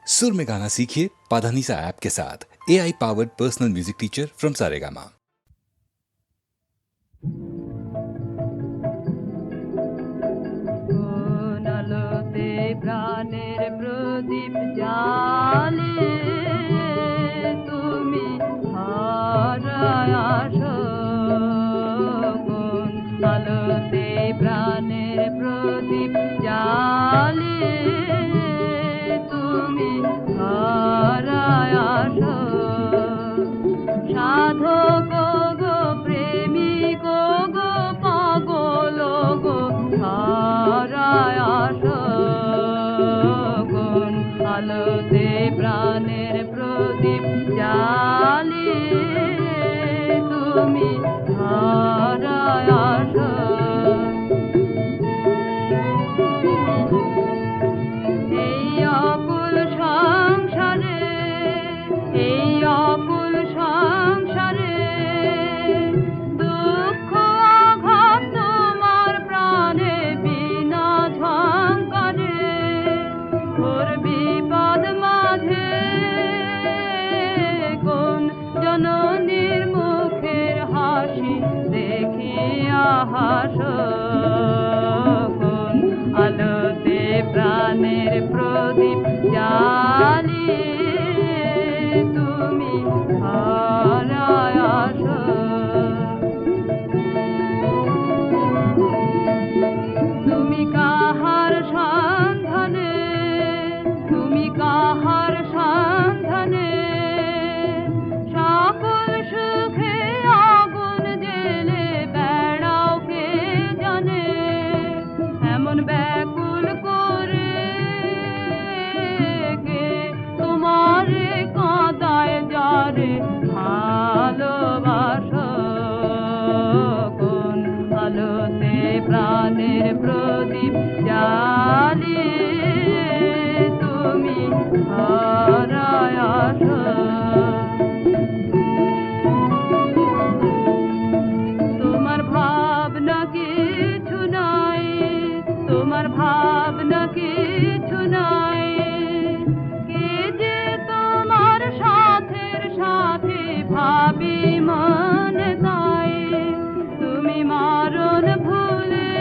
सुर में गाना सीखिए पाधानीसा ऐप के साथ। AI powered personal music teacher from Saregama. আলোতে প্রাণের প্রদীপ জ্বালে তুমি হারায় আসো কোন আলোতে প্রাণের প্রদীপ জ্বালে তুমি হারায় আসো সাধক গো প্রেমিক গো পাগল গো হারায় আসো কোন আলোতে প্রাণের প্রদীপ জ্বালিয়ে তুমি হারায় আসো এই অকুল সংসারে এই অকুল সংসারে দুঃখ আঘাত তোমার প্রাণে বিনা ঝঙ্কারে ঘোর বিপদ মাঝে কোন জননীর মুখের হাসি দেখিয়া হাসো কোন আলোতে প্রাণের প্রদীপ জ্বালিয়ে তুমি হারায় আসো তুমি কাহার সন্ধানে তুমি কাহার সন্ধানে সকল সুখে আগুন জেলে বেড়াও কে জানে এমন ব্যাকুল করে কে তোমারে কাঁদায় যারে ভালোবাসো কোন আলোতে প্রাণের প্রদীপ জ্বালিয়ে তুমি হারায় আসো তোমার ভাবনা কিছু নাই তোমার ভাবনা কিছু নাই কে যে তোমার সাথের সাথে ভাবি মনে তাই তুমি মারণ ভুলে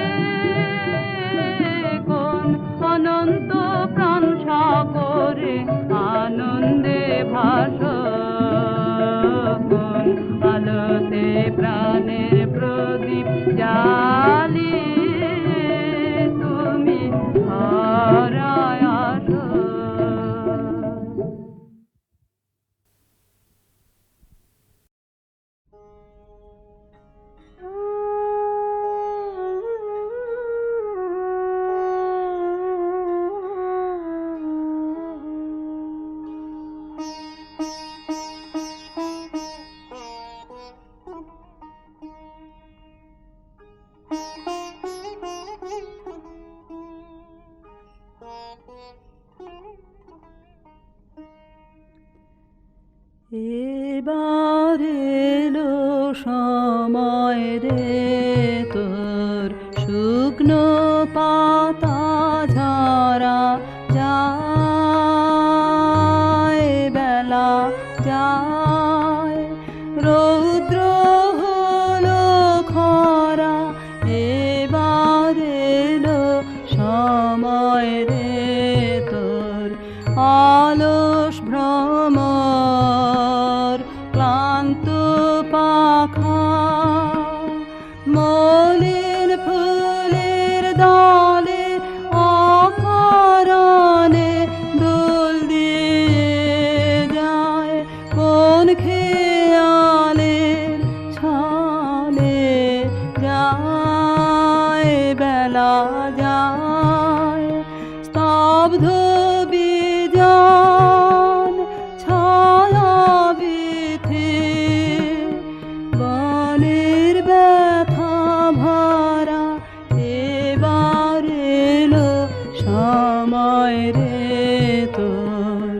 কোন অনন্ত প্রাণ সাগরে আনন্দে ভাসো কোন আলোতে প্রাণের প্রদীপ জ্বালিয়ে তুমি হারায় আসো এবার এলো সময় রে তোর শুকনো পাতা ঝরা যায় বেলা যায় রৌদ্র হলো খরা এবার এলো সময় রে তোর অলস ভ্রমর ক্লান্ত পাখা মলিন ফুলের দলে অকারণে দোল দিয়ে যায় কোন খেয়ালের ছলে যায় বেলা যায় স্তব্ধ বিজন ছায়া বিথে বনের ব্যথা ভরা এবার এলো সময় রে তোর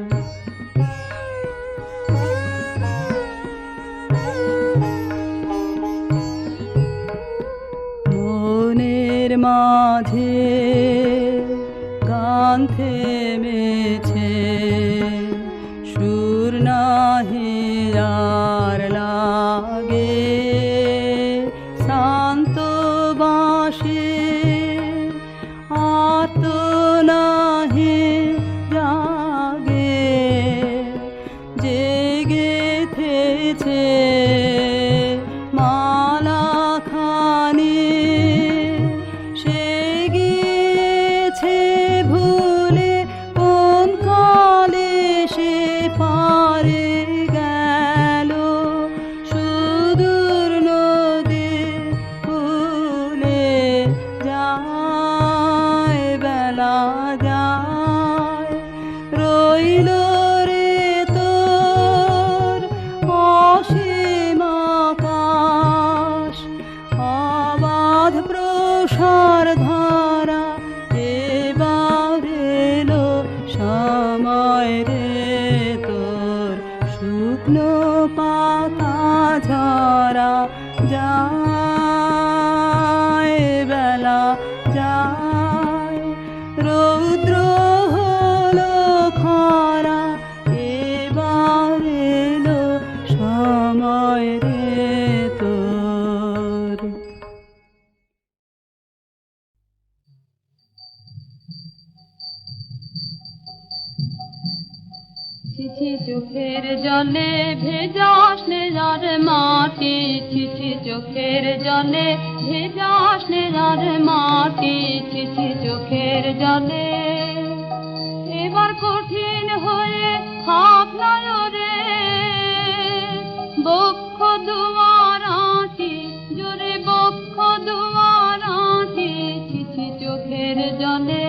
মনের মাঝে গান থেমেছে সময় রে তোর শুকনো পাতা ঝরা যায় বেলা যায় রৌদ্র হলো খরা এবার এলো সময় রে তোর। ছিছি চোখের জলে ভেজাস নেজার মাটি, ছিছি চোখের জলে ভেজাস নেজার মাটি, ছিছি চোখের জলে এবার কঠিন হয়ে হাফ নয়রে বক্ষ দুয়ার আঁটি, জোরে বক্ষ দুয়ার আঁটি, ছিছি চোখের জলে।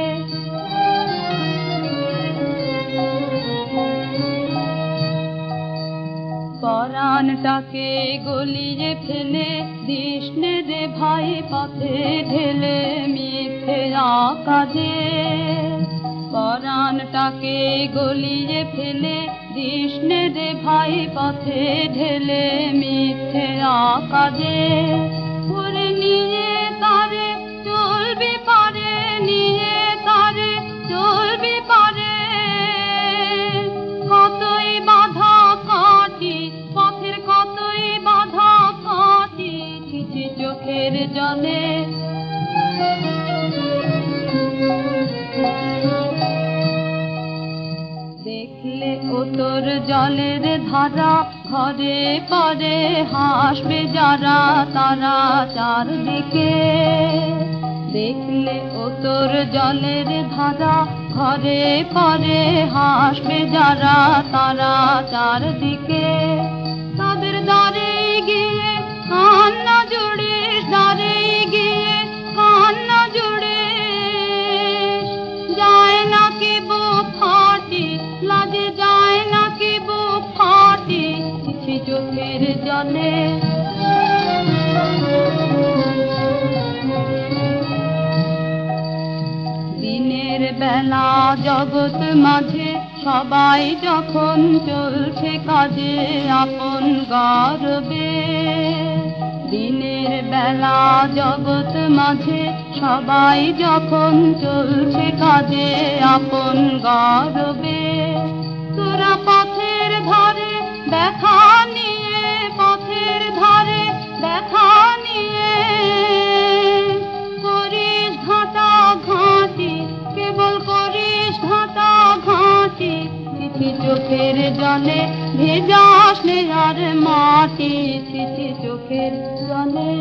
পরাণটাকে গলিয়ে ফেলে দিসনে রে ভাই পথে ঢেলে মিথ্যে কাজে, পরাণটাকে গলিয়ে ফেলে দিসনে রে ভাই পথে ঢেলে মিথ্যে কাজে। ওরে নিয়ে তারে চলবি পারে, নিয়ে তারে চলবি পারে, কতই বাধা কাটি পথের, কতই বাধা কাটি, ছিছি চোখের জলে। দেখলে ও তোর জলের ধারা ঘরে পরে হাসবে যারা তারা চারদিকে, দেখলে ও তোর জলের ধারা ঘরে পরে হাসবে যারা তারা চারদিকে। তাদের দ্বারে গিয়ে কান্না জুড়িস, দ্বারে গিয়ে কান্না জুড়িস, যায় না কি বুক ফাটি লাজে, যায় না কি বুক ফাটি, ছিছি চোখের জলে। দিনের বেলা জগৎ মাঝে সবাই যখন চলছে কাজে আপন গর্বে, দিনের বেলা জগৎ মাঝে সবাই যখন চলছে কাজে আপন গর্বে, তোরা পথের ধারে দেখা নিয়ে, পথের ধারে দেখা নিয়ে করিস ঘাটা ঘাঁটি, কেবল করিস ঘাটা ঘাঁটি, ছিছি চোখের জলে ভেজাস নেয়ার মাটি, ছিছি চোখের জলে।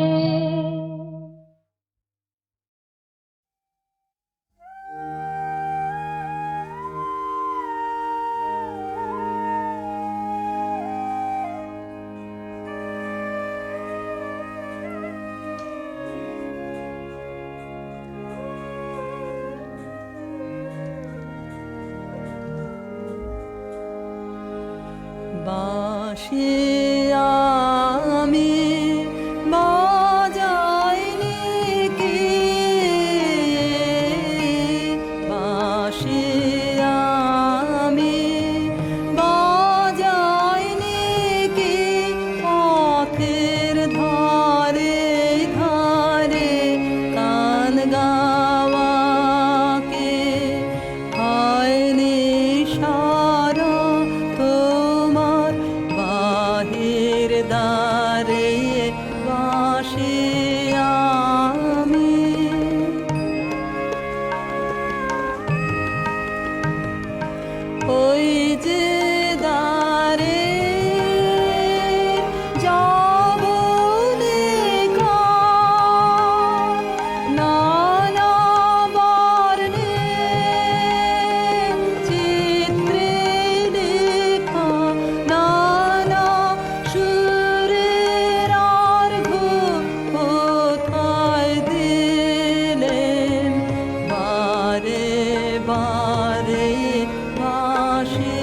বাঁশি আমি বাজাইনি কি, বাঁশি আমি বাজাইনি কি, পথের ধারে ধারে গান গাওয়াকে হয়নি সারা তোমার বাহির দ্বারে বাঁশি আমি। ওই যে দ্বারে যাব লেখা নানা বর্ণে চিত্রে লেখা, নানা সুরের অর্ঘ্য কোথায় দিলেন বারে বারে বাঁশি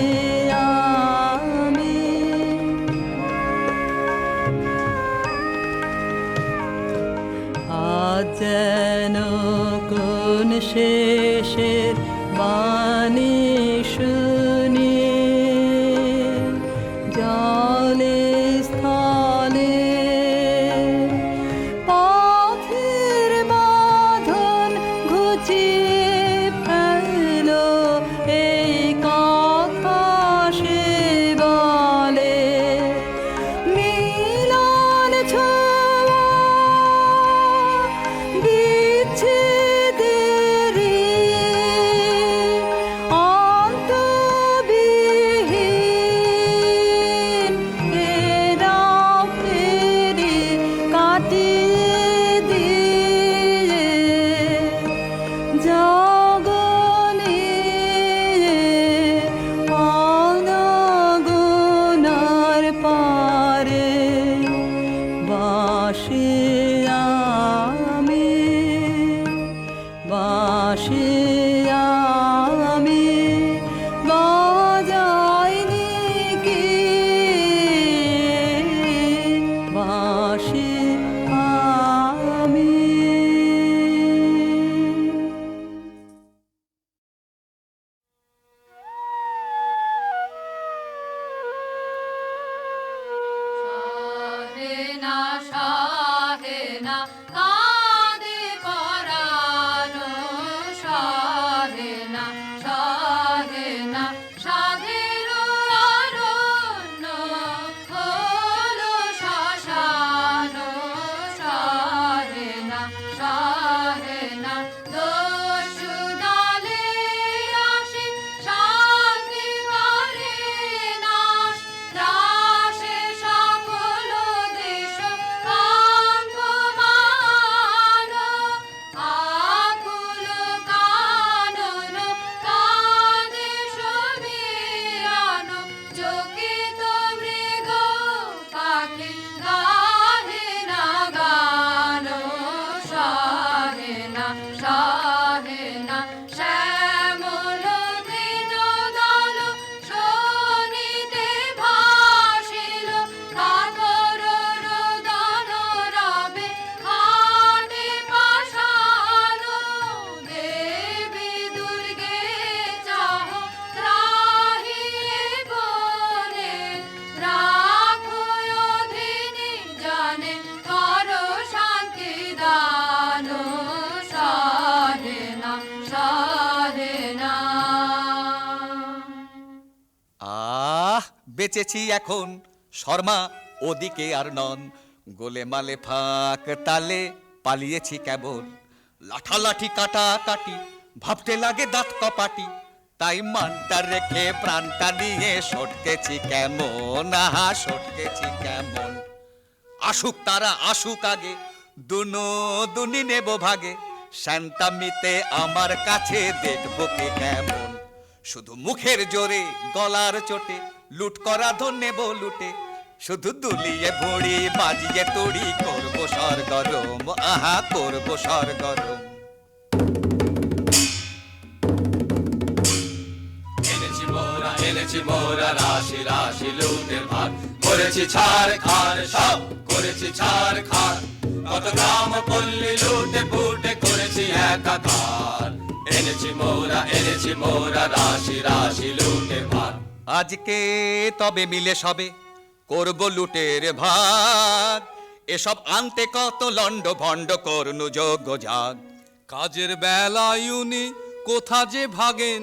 বেঁচেছি এখন শর্মা ওদিকে আর নন, গোলে মালে ফাঁক তালে পালিয়েছি কেবল, লাঠালাঠি কাটা কাটি ভাবতে লাগে দাঁত কপাটি, তাই মানটা রেখে প্রাণটা নিয়ে সটকেছি কেমন, আহা সটকেছি কেমন। আসুক তারা আসুক আগে, দুনো দুনি নেব ভাগে, শান্তামিতে আমার কাছে দেখবো কে কেমন। শুধু মুখের জোরে গলার চোটে লুট করা ধন নেব লুটে, শুধু দুলিয়ে ভড়ি বাজিয়ে তড়ি করবো সরগরম, আহা করবো সরগরম। এনেছি মোরা রাশি রাশি লুটের ভাগ, করেছি ছাড় খার সব করেছি ছাড় খার, কত গ্রাম পল্লী লুটে পুটে করেছি একাকার। এনেছি মোরা রাশি রাশি লুটের ভাগ, আজকে তবে মিলে সবে করব লুটের ভাগ, এসব আনতে কত লন্ড ভণ্ড করনু যোগ্য জাগ। কাজের বেলায় উনি কোথা যে ভাগেন,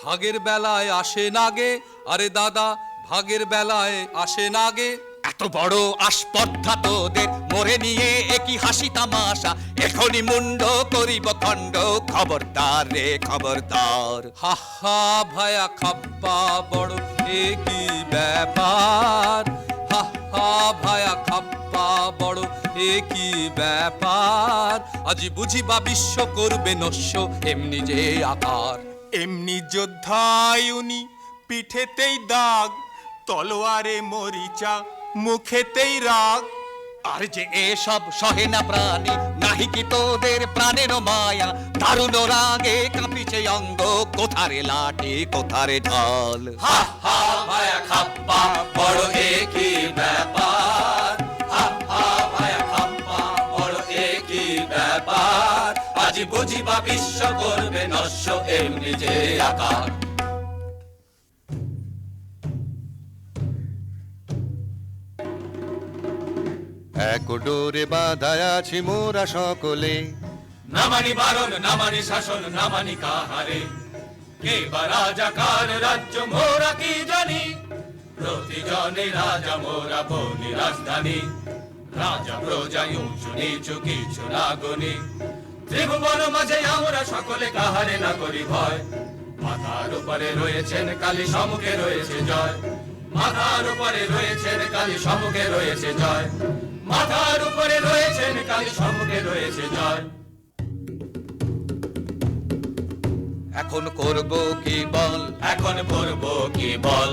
ভাগের বেলায় আসে নাগে, আরে দাদা ভাগের বেলায় আসে নাগে। এত বড় আসপর্ধা তোদের মরে নিয়ে একই হাসি তামাশা, এখনই মুন্ড করিব খণ্ড, খবরদার রে খবরদার। হা হা ভায়া খাপ্পা বড় একই ব্যাপার, হা হা ভায়া খাপ্পা বড় একই ব্যাপার, আজি বুঝিবা বিশ্ব করবে নস্য এমনি যে আকার। এমনি যোদ্ধায় উনি পিঠেতেই দাগ, তলোয়ারে মরিচা মুখেতেই রাগ। আর যে এসব সহে না প্রাণী, নাহি কি তোদের প্রাণের মায়া, দারুণ রাগে কাঁপিছে অঙ্গ, কোথারে লাঠি কোথারে ঢাল। হা হা ভায়া খাপ্পা বড় একই ব্যাপার, হা হা ভায়া খাপ্পা বড় একই ব্যাপার, আজি বুঝিবা বিশ্ব করবে নস্য এমনি যে আকার। এক ডোরে বাঁধায় আছি মোরা সকলে, না মানি বারণ না মানি শাসন না মানি কাহারে, কে বা রাজা কার রাজ্য মোরা কি জানি, প্রতিজনে রাজা মোরা বনি রাজধানী, রাজা প্রজা উঁচু নিচু কিছু না গনি, ত্রিভুবন মাঝে আমরা সকলে কাহারে না করি ভয়, মাথার উপরে রয়েছেন কালী সম্মুখে রয়েছে জয়, মাথার উপরে রয়েছেন কালী সম্মুখে রয়েছে জয়, মাথার উপরে রয়েছেন কালী সম্মুখে রয়েছে জয়। এখন করব কি বল, এখন করব কি বল,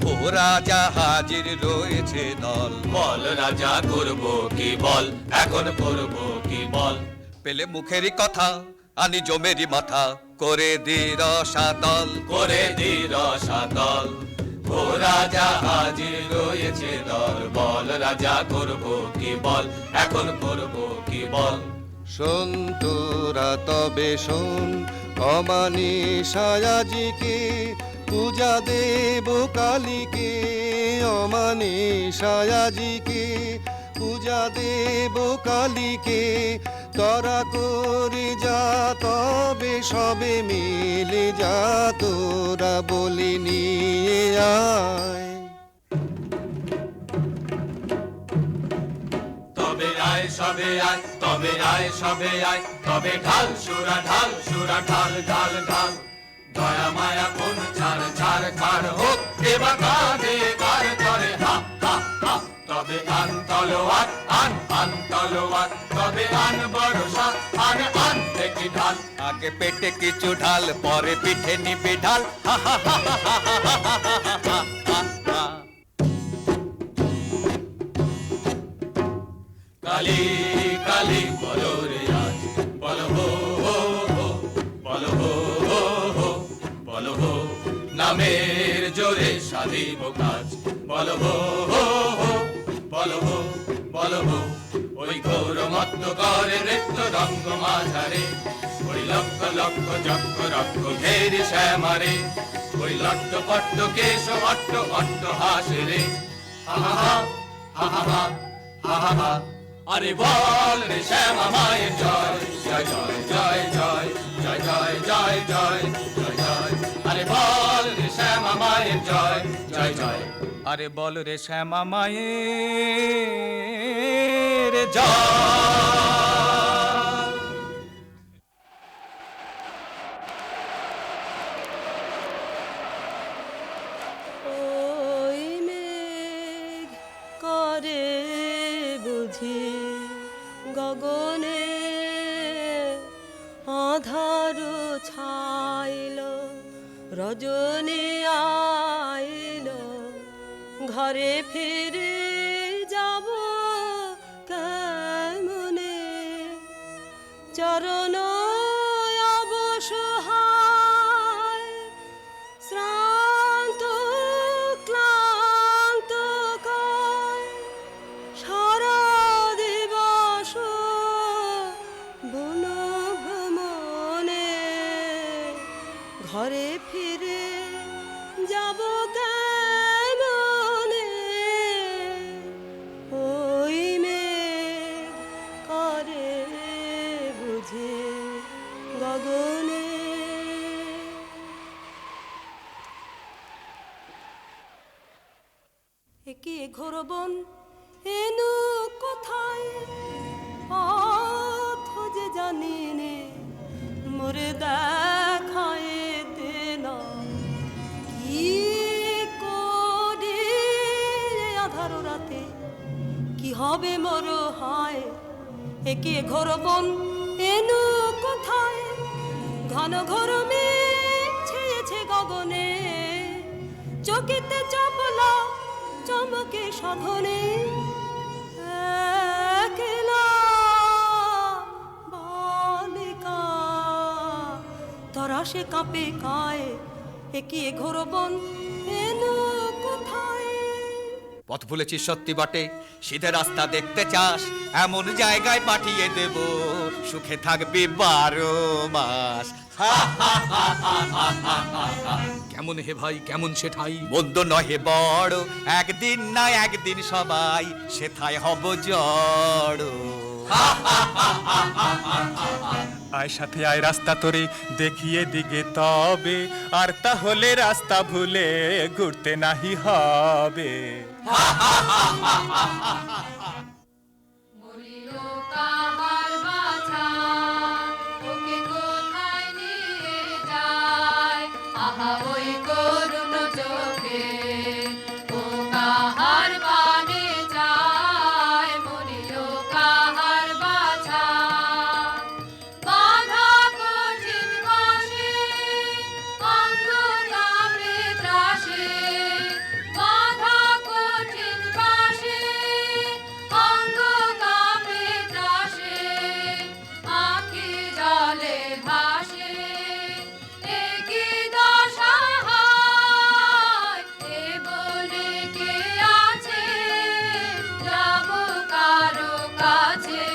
ও রাজা হাজির রয়েছে দল, বল রাজা করব কি বল, এখন করব কি বল। পেলে মুখেরই কথা আনি জমেরই মাথা, করে দি রসাতল, করে দি রসাতল, ও রাজা হাজির রয়েছে দল, বল রাজা করব কি বল, এখন করব কি বল। শোন তোরা তবে শোন, অমানিসায় আজিকে পূজা দেব কালীকে, অমানিসায় আজিকে পূজা দেব কালীকে, তোরা করে যা তবে সবে মিলে যা, তোরা বলি নিয়ে আয়। তবে আয় সবে আয়, তবে আয় সবে আয়, তবে ঢাল সুরা ঢাল সুরা ঢাল ঢাল ঢাল, দয়া মায়া কোন ছাড় ছাড় খাড় হোক, এবার কাঁধে কার করে হা হা হা। তবে আন তলোয়ার আন তলোয়ার, তবে আন বড়সা আন দেখি ঢাল, আগে পেটে কিছু ঢাল পরে পিঠে নিবি ঢাল, হা হা হা হা হা হা হা হা হা। কালী কালী বলো রে আজ, বলো হো হো হো, বলো হো হো হো, বলো হো নামের জোরে সাধিব কাজ, বলো হো হো হো, বলো হো বলো হো। ওই ঘোর মত্ত করে নৃত্য রঙ্গ মাঝারে, ওই লক্ষ লক্ষ যক্ষ রক্ষ ঘেরি শ্যামারে, ওই লট্ট পট্ট কেশ অট্ট অট্ট হাসে রে, হা হা হা হা হা হা হা হা। আরে বল রে শ্যামা মায়ের জয়, জয় জয় জয় জয় জয় জয় জয় জয় জয় জয়, আরে বল রে শ্যামা মায়ের জয়, জয় জয়। আরে বল রে শ্যামা মায়ের যা ওই মেঘ করে বুঝি গগনে আধার ছাইল রজনী আইল ঘরে ফিরে যাব কেমনে চরণ অবসহায় শ্রান্ত ক্লান্ত কায় সারা দিবস বন ভ্রমণে ঘরে ফিরে যাব কেমনে ওই মেঘ করে বুঝি গগনে একে ঘোর বন এনু কোথায় পথ যে জানি নে মোরে দেখায় দেন কি করি আধার রাতে কি হবে মোর হায় একে ঘোর বন এনু কোথায় ঘন ঘোর মেঘ ছেয়েছে গগনে চকিতে চপলা চমকে সাধনে একলা বালিকা তরাসে কাঁপে কায় একে ঘোর বন এনু কোথায় পথ ভুলেছিস সত্যি বটে সিধে রাস্তা দেখতে চাস এমন জায়গায় পাঠিয়ে দেব সুখে থাকবি 12 মাস কেমন হে ভাই কেমন সেঠাই মন্দ নহে বড় একদিন না একদিন সবাই সেথায় হব জড় আয় সাথে আয় রাস্তা তোরে দেখিয়ে দিকে তবে আর তাহলে রাস্তা ভুলে ঘুরতে নাহি হবে মরিও কাহার বাছা ওকে কোথায় নিয়ে যায় আহা ওই করুণ চোখে ও কাহার বানে যায় মরিও কাহার বাছা বাধা কঠিন বাসে অঙ্গ কাঁপে ত্রাসে বাধা কঠিন বাসে অঙ্গ কাঁপে ত্রাসে আঁখি জলে ভাসে একই দশা হয় এ বনে কে আছে যাব কারো কাছে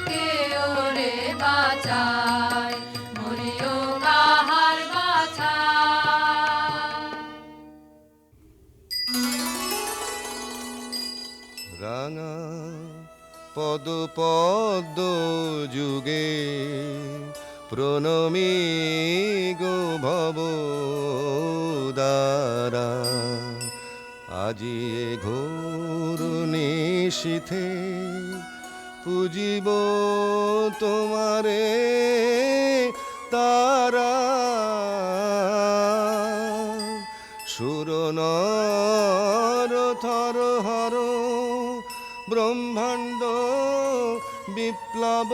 কে ওরে বাঁচায় মরিও কাহার বাছা রাঙা পদ পদ্ম যুগে প্রণমী গো ভব দ্বারা আজি এ ঘোর নিশীথে পুজিব তোমারে তারা সুরনর থর হর ব্রহ্মাণ্ড বিপ্লব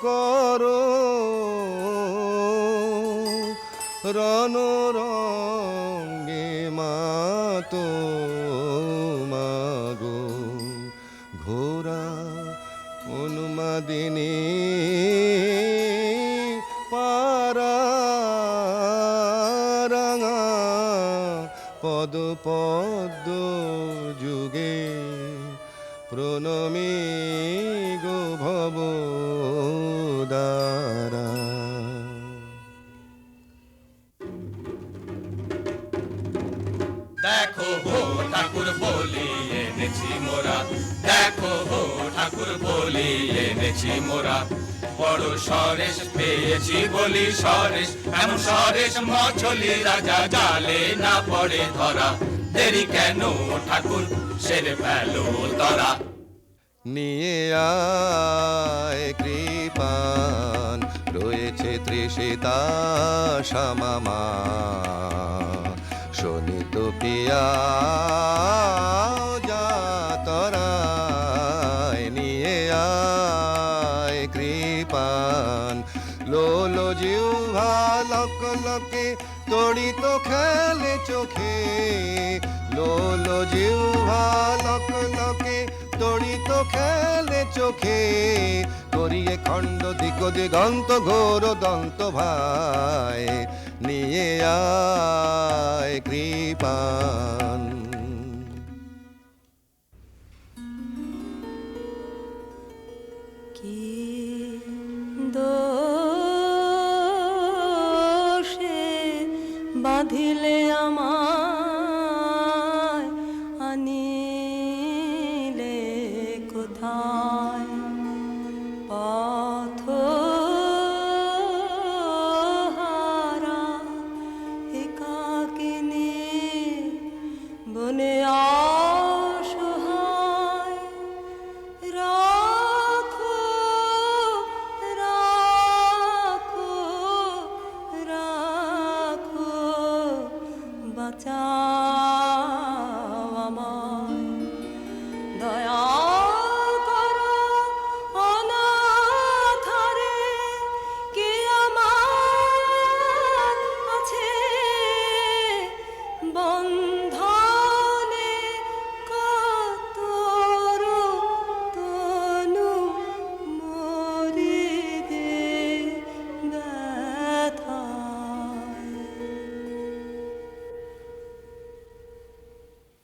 কর রণরঙ্গে মাতো মাগো ঘোরা উন্মাদিনী পারা রাঙা পদ পদ্ম যুগে প্রণমী গো ভব দ্বারা দেখো হো ঠাকুর বলি এনেছি মোরা দেখো হো ঠাকুর বলি এনেছি মোরা বড় সরেশ পেয়েছি বলি সরেশ এমন সরেশ মছলি রাজা জালে না পড়ে ধরা দেরি কেন ঠাকুর সেরে ফেলো তরা। নিয়ে আয় কৃপান, রয়েছে তৃষিতা শ্যামামা, শোনিত পিয়া যাতরায়। নিয়ে আয় কৃপান, লোলো জিহ্বা লক লকে তড়িত খেলে চোখে, লোলো জিহ্বা লক লকে তড়িত খেলে চোখে, করিয়ে খণ্ড দিক দিগন্ত ঘোর দন্ত ভাই। নিয়ে আয় কৃপান। কি দোষে বাঁধিলে আমায়, আনিলে কোথায় পথ হারা একাকিনী বনে অসহায়। রাখো রাখো রাখো বাঁচাও আমায়, দয়া করো অনাথরে, কে আমার আছে বন্ধনে কাতর তনু মরিদে ব্যথায়।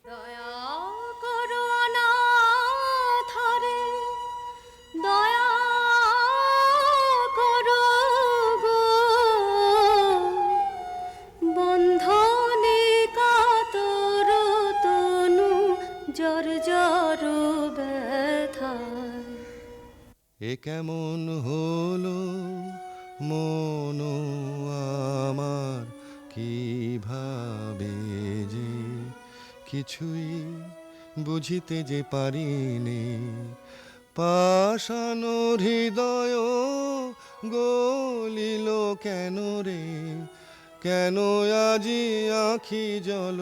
দয়া করো অনাথরে, দয়া করো গো, বন্ধনে কাতর তনু জর জর ব্যথায়। এ কেমন হলো মন আমার, কিভাবে যে কিছুই বুঝিতে যে পারিনি। পাষাণ হৃদয় গলিল কেন রে, কেন আজি আখি জল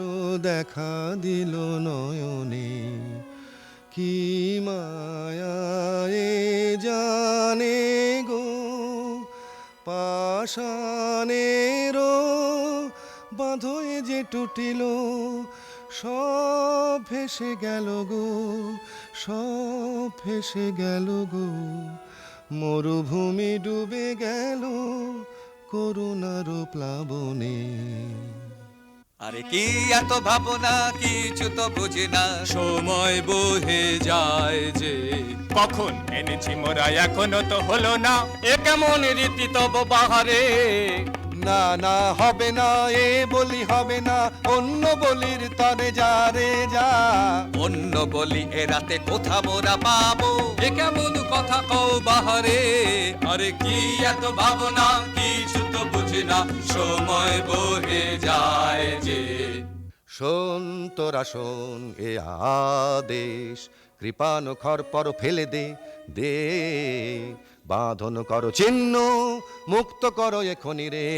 দেখা দিল নয়নে। কি মায়ায়ে জানে গো, পাষাণেরও বাঁধয়ে যে টুটিল, সব ভেসে গেল গো, সব ভেসে গেল গো। মরুভূমি ডুবে গেল করুণার প্লাবনে। আরে কি এত ভাবনা, কিছু তো বুঝি না। সময় বহে যায় যে, কখন এনেছি মোরা এখনো তো হলো না। এ কেমন রীতি তব বাহারে। না না হবে না, এ বলি হবে না, অন্য বলির তরে যা রে যা। অন্য বলি এ রাতে কোথা মোরা পাবো। এ কেমন কথা কও বাহারে। আরে কি এত ভাবনা, কিছু তো বুঝি না। সময় বহে যায় যে, শোন তোরা শোন এ আদেশ, কৃপান খর পর ফেলে দে দে, বাঁধন করো চিহ্ন, মুক্ত করো এখনি রে।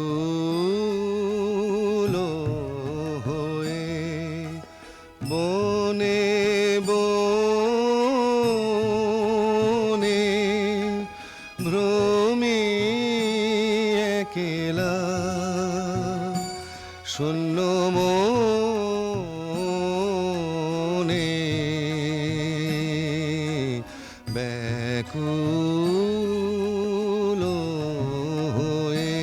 ব্যাকুল হয়ে বনে বনে ভ্রমি একেলা, শূন্য মনে ব্যাকুল হয়ে,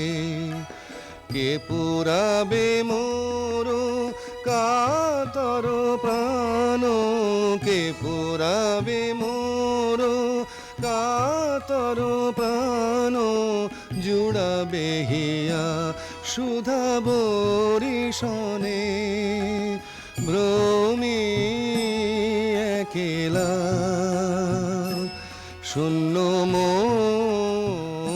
কে পুরাবে মোর কাতর প্রাণ, কে পুরাবে মোর কাতর প্রাণ, জুড়াবে হিয়া সুধা বরিশনে, ভ্রমি একেলা শূন্য মনে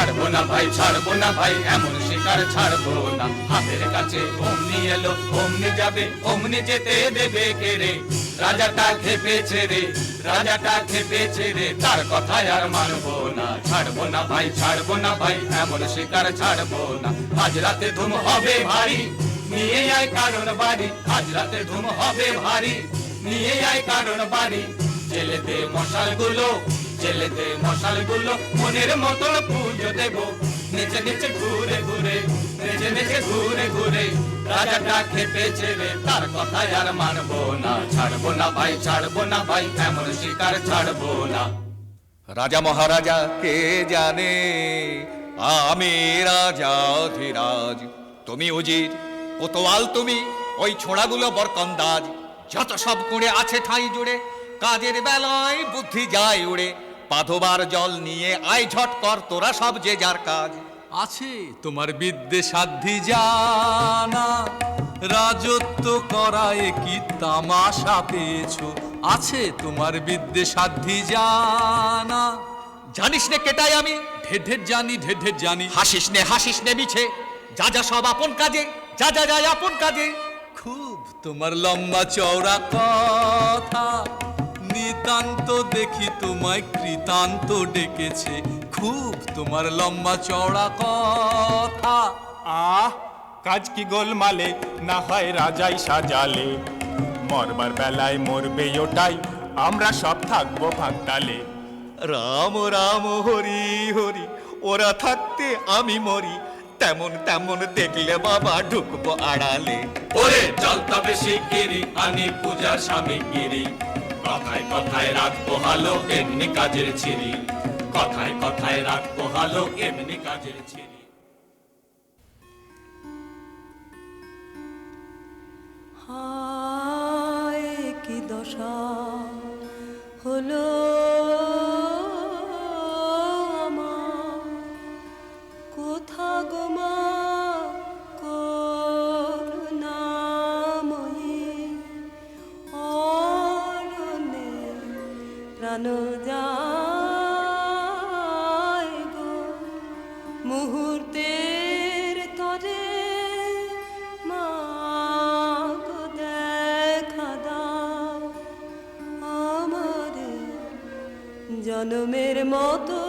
ছাড়বো না ভাই, ছাড়বো না ভাই, এমন শিকার ছাড়বো না। হাতের কাছে অমনি এলো, অমনি যাবে, অমনি যেতে দেবে কে রে? রাজাটা খেপেছে রে, রাজাটা খেপেছে রে, তার কথায় আর মানবো না। ছাড়বো না ভাই, ছাড়বো না ভাই, এমন শিকার ছাড়বো না। আজ রাতে ধুম হবে ভারী, নিয়ে আয় কারণ বাড়ি। আজ রাতে ধুম হবে ভারী, নিয়ে আয় কারণ বাড়ি। জেলে দে মশালগুলো, জেলে দে মশালগুলো, মনের মতন পুজো দেব। নেচে নেচে ঘুরে ঘুরে, নেচে নেচে ঘুরে ঘুরে, রাজাটা খেপেছে রে, তার কথায় আর মানবো না। ছাড়বো না ভাই, ছাড়বো না ভাই, এমন শিকার ছাড়বো না। রাজা মহারাজা কে জানে, আমি রাজা ধীরাজ, তুমি উজির কোতোয়াল, তুমি ওই ছোড়াগুলো বরকন্দাজ। যত সব কুড়ে আছে ঠাঁই জুড়ে, কাজের বেলায় বুদ্ধি যায় উড়ে। পাধোবার জল নিয়ে আয় ঝট কর তোরা সব যে যার কাজ। আছে তোমার বিদ্যে সাধ্যি জানা, রাজত্ব করায় কি তামাশা পেয়েছো? আছে তোমার বিদ্যে সাধ্যি জানা। জানিস নে কেটাই আমি, ঢের ঢের জানি, ঢের ঢের জানি। হাসিস নে মিছে, যা যা সব আপন কাজে, যা যা যায় আপন কাজে। খুব তোমার লম্বা চওড়া কথা, নিতান্ত দেখি তোমায় কৃতান্ত ডেকেছে। খুব তোমার লম্বা চওড়া কথা। কাজ কি গোলমালে, না হয় রাজাই সাজালে। মরবার বেলায় মরবে ওটাই, আমরা সব থাকবো ফাঁকতালে। রাম রাম হরি হরি, ওরা থাকতে আমি মরি। তেমন তেমন দেখলে বাবা ঢুকবো আড়ালে। ওরে চল তবে শিগগিরি, আনি পূজার সামগ্রী। কথায় কথায় রাখবো হালো, এমনি কাজের ছিরি। কথায় কথায় রাখবো হালো, এমনি কাজের ছিরি। হায় কি দশা হলো আমার, কোথা গো মা করুণাময়ী, অরণ্যে প্রাণ যায় গো মুহূর্তের তরে। মা গো দেখা দাও আমারে জনমের মতো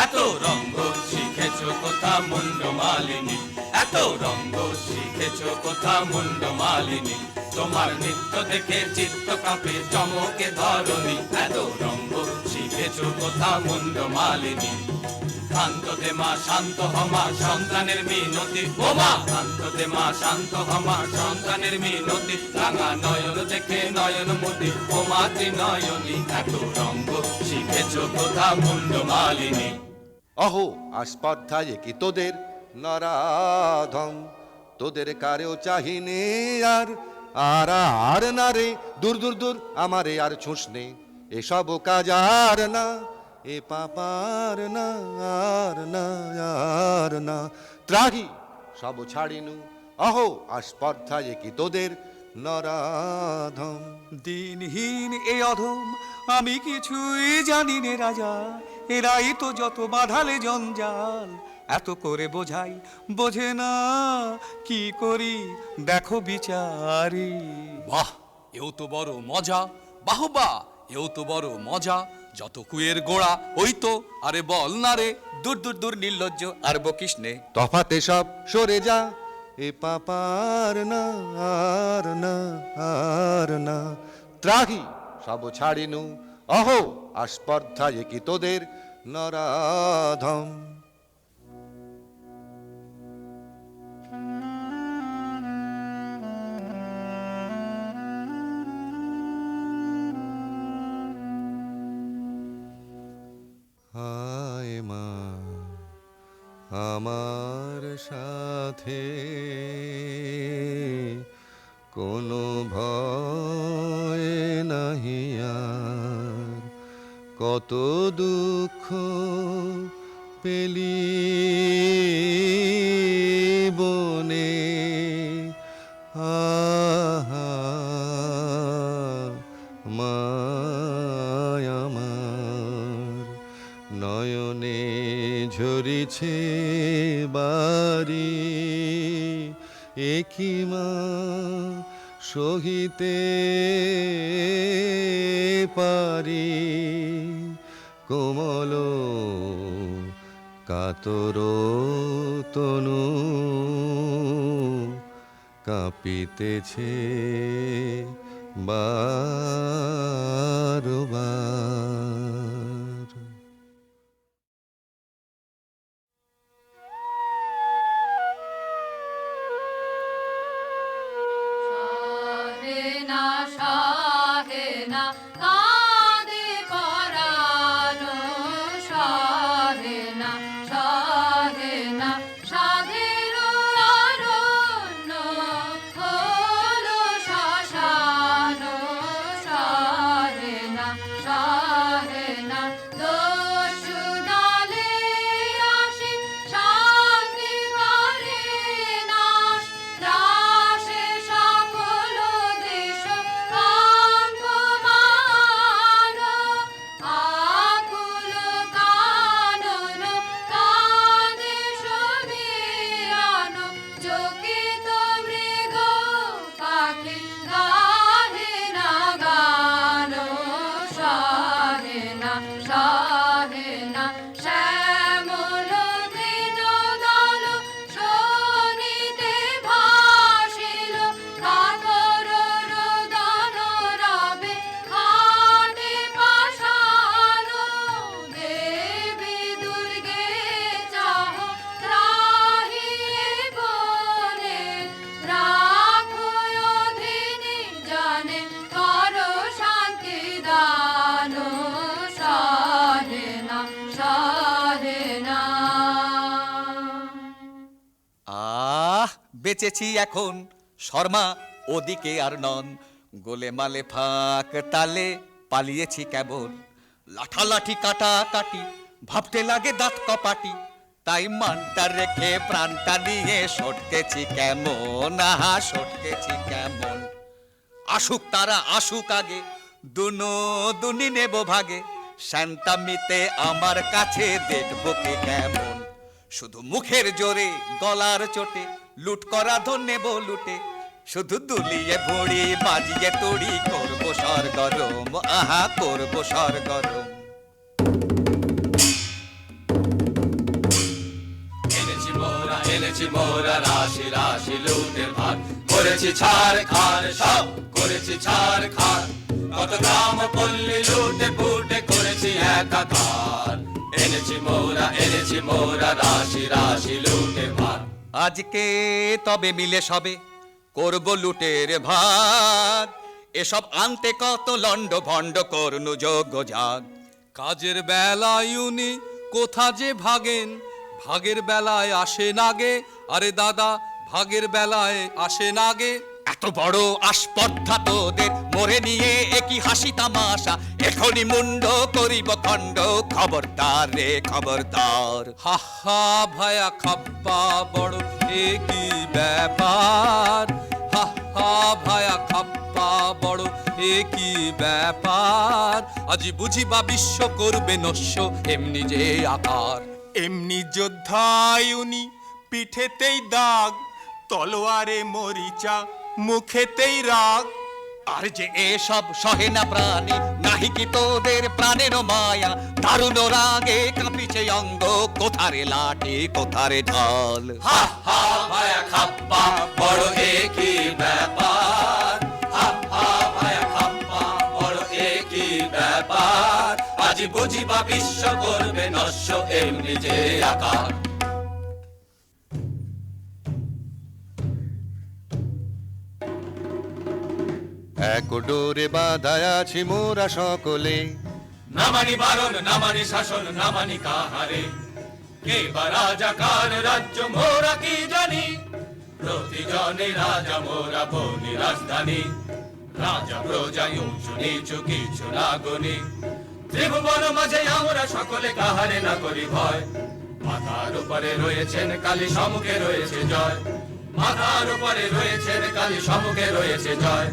এত রঙ্গ শিখেছো কোথা মুন্ড মালিনী, এত রঙ্গ শিখেছো কোথা মুন্ড মালিনী। তোমার নৃত্য দেখে চিত্ত কাঁপে চমকে ধরণী। এত রঙ্গ শিখেছো কোথা মুন্ড মালিনী। শান্ত দে মা, শান্ত হমা, সন্তানের মিনতি। ও মা শান্ত দে মা, শান্ত হমা, সন্তানের মিনতি। রাঙা নয়ন দেখে নয়ন মতি, ও মা ত্রিনয়নী। এত রঙ্গ শিখেছো কোথা মুন্ড মালিনী। অহো আস্পর্ধায় কি তোদের নরাধম, তোদের কারেও চাহিনে আর আর আর না রে। দূর দূর দূর আমারে আর ছুঁস নে, এসব কাজ আর না, এ পাপার না আর না আর না। ত্রাহি সব ছাড়িনু, অহো আস্পর্ধায় কি তোদের নরাধম। দিনহীন এ অধম, আমি কিছুই জানি নে রাজা। এরাই তো যত বাঁধালে জঞ্জাল, এত করে বোঝাই বোঝে না, কি করি দেখো বিচারি। বাহ, এও তো বড় মজা। বাহবা, এও তো বড় মজা। যত কুয়ের গোড়া ওই তো, আরে বল না রে। দূর দূর দূর নির্লজ্জ আর বকিস নে। তফাতে সব সরে যা, এ পাপার না আর না আর না। ত্রাহি সব ছাড়িনু, অহো আস্পর্ধায় কি তোদের নরাধম। হায় মা আমার সাথে কোনো ভয় নাহি আর, কত দুঃখ পেলি নয়নে ঝরিছে বাড়ি, একই মা সহিতে পারি, কোমল কাতর তনু কাঁপিতেছে বারবার। শাহেনা শাহেনা কাঁদে পরানো, শাহেনা শাহেনা সাধের অরণ্য হলো শ্মশানো, শাহেনা শাহেনা দস্যু দলে আসে শান্তি করে নাশ, ত্রাসে সকল দেশ কম্পমান, আকুল কানন কাঁদে সমীরণ, চকিত মৃগ পাখি গাহে না গান, শাহেনা শাহেনা শ্যামল তৃণ দল শোনিতে ভাসিল, কাতর রোদন রবে হাটে পাষাণ, দেবী দুর্গে চাহ ত্রাহি বনে, রাখো অধীনে জানে কর শান্তি দান, শাহেনা শাহেনা। বেঁচেছি এখন শর্মা ওদিকে আর নন, গোলে মালে ফাঁক তালে পালিয়েছি কেবল, লাঠালাঠি কাটা কাটি ভাবতে লাগে দাঁত কপাটি, তাই মানটা রেখে প্রাণটা নিয়ে সটকেছি কেমন, আহা সটকেছি কেমন। আসুক তারা আসুক আগে, দুনো দুনি নেব ভাগে, শান্তামিতে আমার কাছে দেখবো কে কেমন। শুধু মুখের জোরে গলার চোটে লুট করা ধন নেব লুটে, শুধু দুলিয়ে ভুড়ি বাজিয়ে তুড়ি করবো সরগরম, আহা করবো সরগরম। এনেছি মোরা রাশি রাশি লুটের ভাগ, করেছি ছাড় খার সব করেছি ছাড় খার, কত গ্রাম পল্লী লুটে ফুটে করেছি একাকার। এনেছি মোরা রাশি রাশি লুটের ভাগ, আজকে তবে মিলে সবে করবো লুটের ভাগ, এসব আনতে কত লন্ড ভণ্ড করনু যোগ্য জাগ। কাজের বেলায় উনি কোথা যে ভাগেন, ভাগের বেলায় আসে নাগে, আরে দাদা ভাগের বেলায় আসে নাগে। এত বড় আসপর্ধা তোদের মোরে নিয়ে একই হাসি তামাশা, এখনই মুন্ড করিব খণ্ড, খবরদার রে খবরদার। হা হা ভায়া খাপ্পা বড় একই ব্যাপার, হা হা ভায়া খাপ্পা বড় একই ব্যাপার, আজি বুঝিবা বিশ্ব করবে নস্য এমনি যে আকার। এমনি যোদ্ধায় উনি পিঠেতেই দাগ, তলোয়ারে মরিচা মুখেতেই রাগ। আর যে এসব সহে না প্রাণী, নাহি কি তোদের প্রাণের মায়া, দারুণ রাগে কাঁপিছে অঙ্গ, কোথারে লাঠি কোথারে ঢাল। হা হা ভায়া খাপ্পা বড় একই ব্যাপার, হা হা ভায়া খাপ্পা বড় একই ব্যাপার, আজি বুঝিবা বিশ্ব করবে নস্য এমনি যে আকার। এক ডোরে বাঁধায় আছি মোরা সকলে, না মানি বারণ না মানি শাসন না মানি কাহারে, কে বা রাজা কার রাজ্য মোরা কি জানি, প্রতিজনে রাজা মোরা বনি রাজধানী, রাজা প্রজা উঁচু নিচু কিছু না গনি, ত্রিভুবন মাঝে আমরা সকলে কাহারে না করি ভয়, মাথার উপরে রয়েছেন কালী সম্মুখে রয়েছে জয়, মাথার উপরে রয়েছেন কালী সম্মুখে রয়েছে জয়,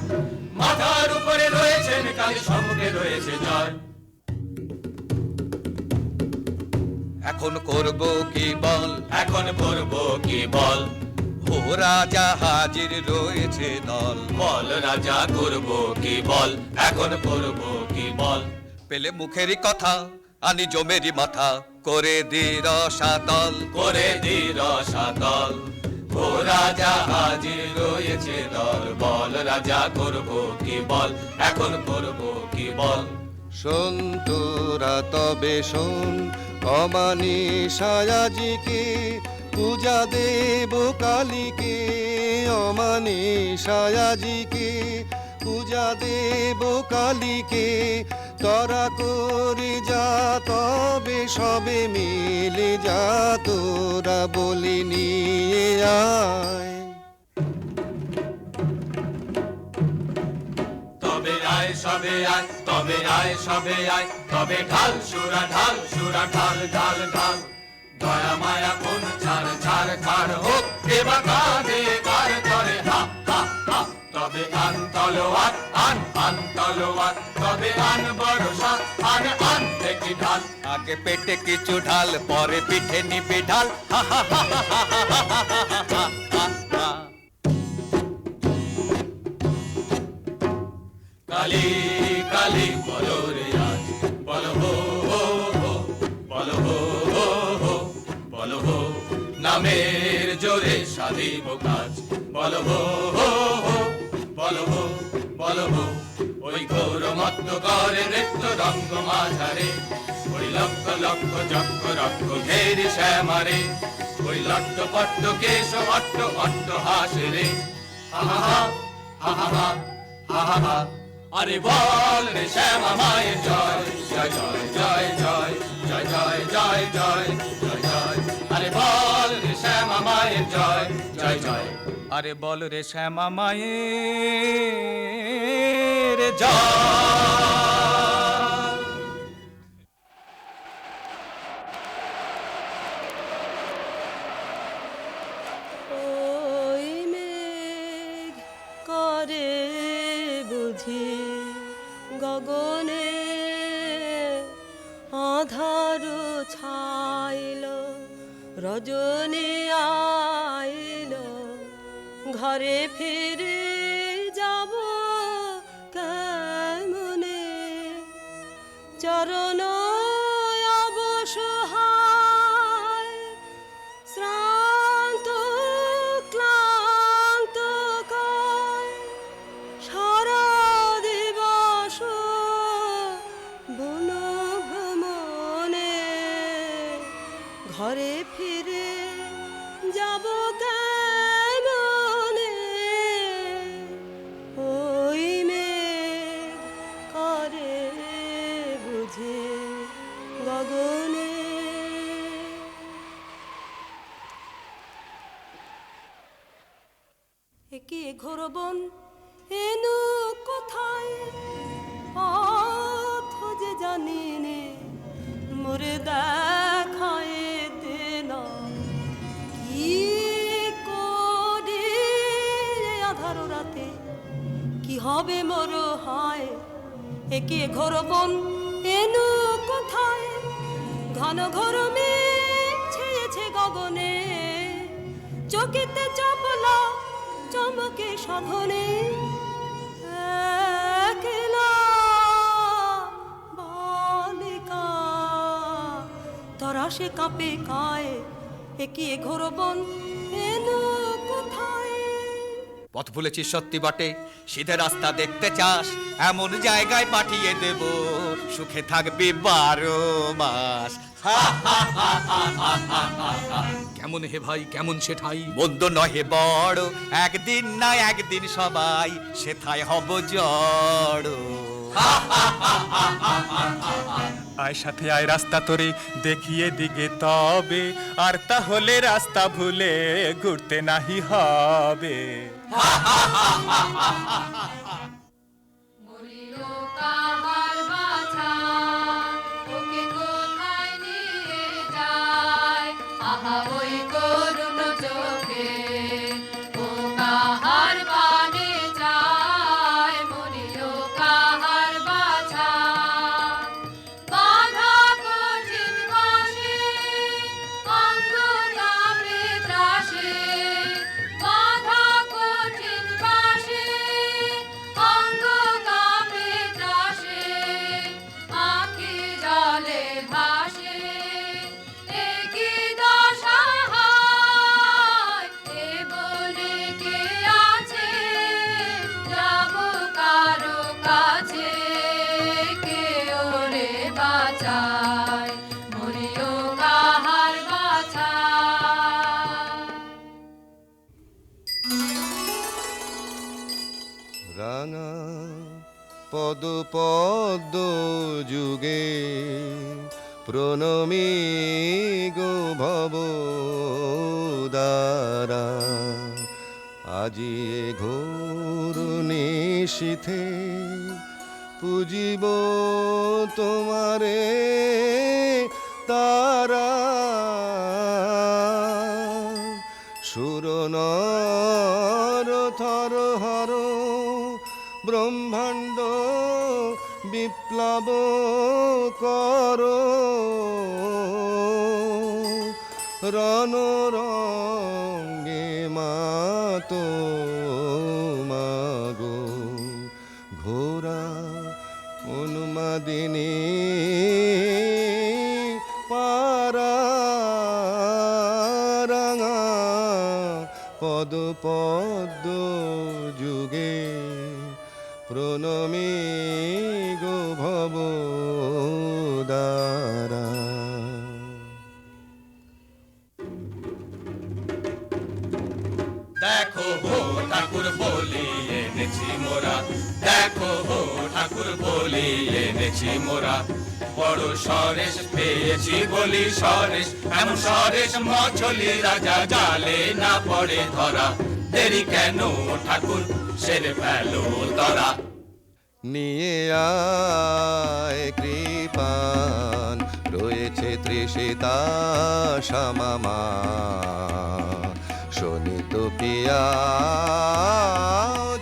মাথার উপরে রয়েছেন কালী সম্মুখে রয়েছে জয়। এখন করব কি বল, এখন করব কি বল, ও রাজা হাজির রয়েছে দল। বল রাজা করব কি বল, এখন করব কি বল। পেলে মুখেরই কথা আনি জমেরি মাথা, করে দি রসাতল, করে দি রসাতল। ও রাজা হাজির রয়েছে দল, বল রাজা করব কি বল, এখন করব কি বল। শোন তোরা তবে শোন, অমানিসায়াজিকে পূজা দেব কালীকে, অমানিসায়াজিকে পূজা দেব কালীকে। তোরা করে যা তবে সবে মিলে যা, তোরা বলি নিয়ে আয়। তবে আয় সবে আয়, তবে আয় সবে আয়, তবে ঢাল সুরা ঢাল সুরা ঢাল ঢাল ঢাল। দয়া মায়া কোন ছাড় ছাড় ছাড় হোক, এবার কাঁধে কার করে হা হা হা। তবে আন তলোয়ার আন আন তলোয়ার, তবে আন বর্ষা আন আন দেখি ঢাল। আগে পেটে কিছু ঢাল, পরে পিঠে নিবি ঢাল, হা হা হা হা হা হা হা হা হা হা। কালী কালী বলো রে আজ, বলো হো হো হো, বলো হো হো হো, বলো হো। নামের জোরে সাধিব কাজ, বলো হো হো হো, বলো হো বলো হো। ওই ঘোর মত্ত করে নৃত্য রঙ্গ মাঝারে, ওই লক্ষ লক্ষ চক্র রক্ষ ঘেরি শ্যামারে। ওই লট্ট পট্ট কেশ অট্ট অট্ট হাসে রে, হা হা হা হা হা হা হা হা হা। আরে বল রে শ্যামা মায়ের জয়, জয় জয় জয় জয় জয় জয় জয় জয় জয় জয়। আরে বল রে শ্যামা মায়ের জয়, জয় জয়। আরে বল রে শ্যামা মায়ের জয়। ওই মেঘ করে বুঝি গগনে আধার ছাইল, রজনী আইল, ঘরে ফিরে যাব কেমনে। চরণ অবসহায়, শ্রান্ত ক্লান্ত কায়, সারা দিবস বন ভ্রমণে, ঘরে ফিরে যাব কেমনে। ওই মেঘ করে বুঝি গগনে। একে ঘোর বন এনু কোথায়, পথ যে জানি নে, মোরে দেখায় দেনা। কি করি আধার রাতে, কি হবে মোর হায়। একে ঘোর বন এনু কোথায়, ঘন ঘোর মেঘ ছেয়েছে গগনে, চকিতে চপলা চমকে সাধনে। একলা বালিকা তরা সে কাঁপে কায়, একে ঘোর বন এনু কোথায়। পথ ভুলেছিস সত্যি বটে, সিধে রাস্তা দেখতে চাস, এমন জায়গায় পাঠিয়ে দেব, সুখে থাকবি 12 মাস। কেমন হে ভাই কেমন সে ঠাই, মন্দ নহে বড়, একদিন না একদিন সবাই সেথায় হব জড়। আয় সাথে আয় রাস্তা তোরে দেখিয়ে দিগে তবে, আর তাহলে রাস্তা ভুলে ঘুরতে নাহি হবে। মরিল কাহার বাছা, ওকে কোথায় নিয়ে যায়, আহা ওই করুণ চোখে, ও কাহার পানে যায়। মরিল কাহার বাছা, বাঁধা কঠিন বাঁশে, প্রণমী গো ভব দ্বারা আজি এ ঘোর নিশীথে পুজিব তোমারে তারা সুর নর থর হর ব্রহ্মাণ্ড বিপ্লব কর রণরঙ্গে মাতো মাগো ঘোরা উন্মাদিনী পারা রাঙা পদ পদ্ম যুগে প্রণমী গো ভব দ্বারা। দেখো হো ঠাকুর বলি এনেছি মোরা, দেখো হো ঠাকুর বলি এনেছি মোরা। বড় সরেশ পেয়েছি বলি সরেশ, এমন সরেশ মছলি রাজা জালে না পড়ে ধরা। দেরি কেন ঠাকুর সেরে ফেলো তরা। নিয়ে আয় কৃপান রয়েছে তৃষিতা শ্যামামা শোনিত পিয়া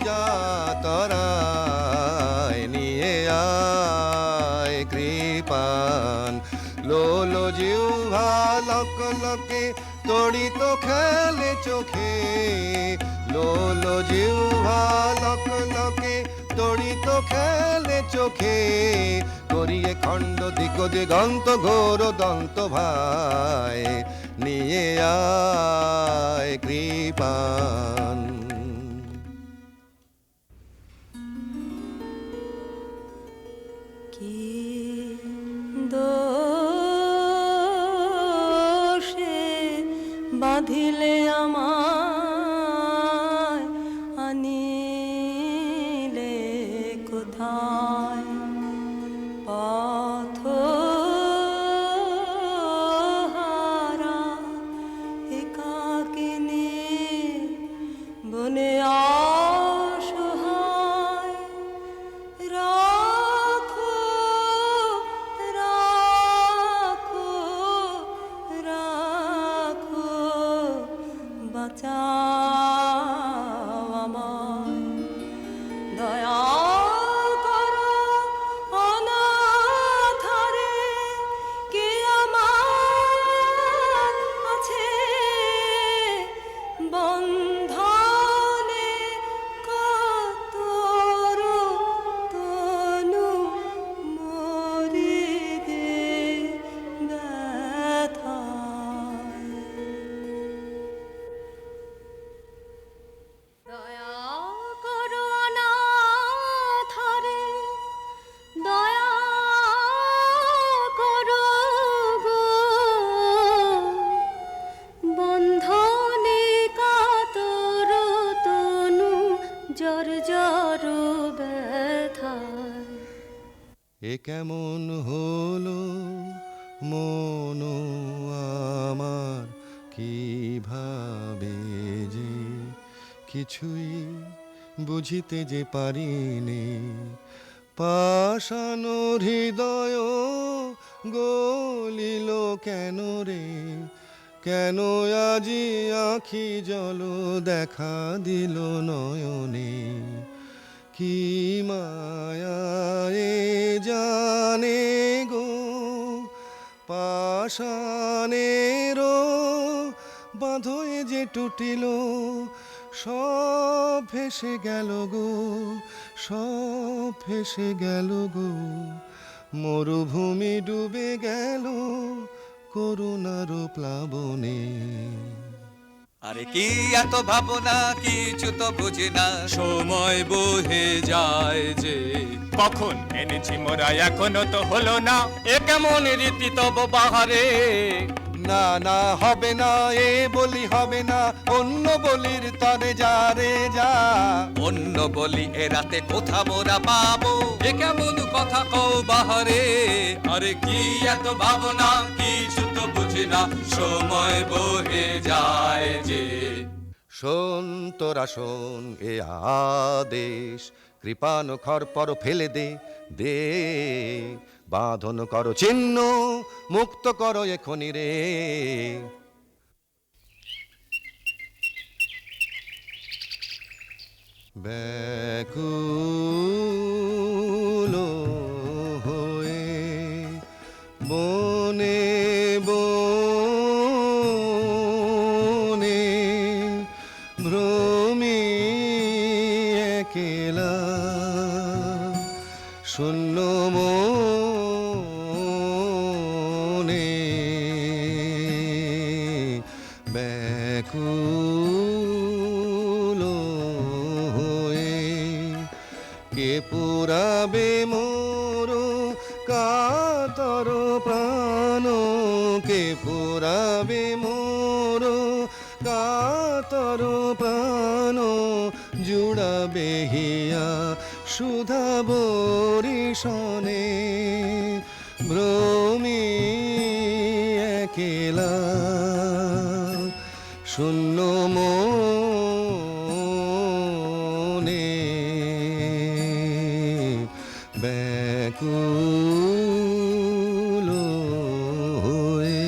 যাতরায়। নিয়ে আয় কৃপান লোল জিহ্বা লক লকে তড়িত খেলে চোখে। লোল জিহ্বা লক লকে তড়িত খেলে চোখে। করিয়ে খণ্ড দিক দিগন্ত ঘোর দন্ত ভাই। নিয়ে আয় কৃপান। কি দোষে বাঁধিলে আমায় আনিলে কোথায় পথ হারা একাকিনী বনে অসহায়। রাখো রাখো রাখো বাঁচাও আমায়। দয়া করো অনাথরে কে আমার আছে বন্ধনে কাতর তনু মরিদে ব্যথায়। দয়া করো অনাথরে দয়া করো গো বন্ধনে কাতর তনু জর জর ব্যথায়। এ কেমন হলো মন আমার কিভাবে যে কিছুই বুঝিতে যে পারিনি। পাষাণ হৃদয় গলিল কেন রে, কেন আজি আখি জল দেখা দিল নয়নে। কি মায়ায়ে জানে গো পাষাণেরও বাঁধয়ে যে টুটিল। সব ভেসে গেল গো, সব ভেসে গেল গো। মরুভূমি ডুবে গেল করুণার প্লাবনে। আরে কি এত ভাবনা কিছু তো বুঝি না। সময় বহে যায় যে কখন এনেছি মোরা এখনো তো হলো না। এ কেমন রীতি তব বাহারে। না না হবে না, এ বলি হবে না, অন্য বলির তরে যা রে যা। অন্য বলি এ রাতে কোথা মোরা পাবো? এ কেমন কথা কও বাহারে, আরে কি এত ভাবনা, কিছু তো বুঝি না, সময় বহে যায় যে। শোন তোরা শোন এ আদেশ, কৃপানো খর পর ফেলে দে দে, বাঁধন করো চিহ্ন, মুক্ত করো এখনি রে। ব্যাকুল হয়ে বনে বনে ভ্রমি একেলা, শূন্য মনে ব্যাকুল হয়ে কে পুরাবে মোর কাতর প্রাণ, কে পুরাবে মোর কাতর প্রাণ, জুড়াবে হিয়া সুধা বরিশনে ভ্রমি একেলা, শূন্য মনে ব্যাকুল হয়ে।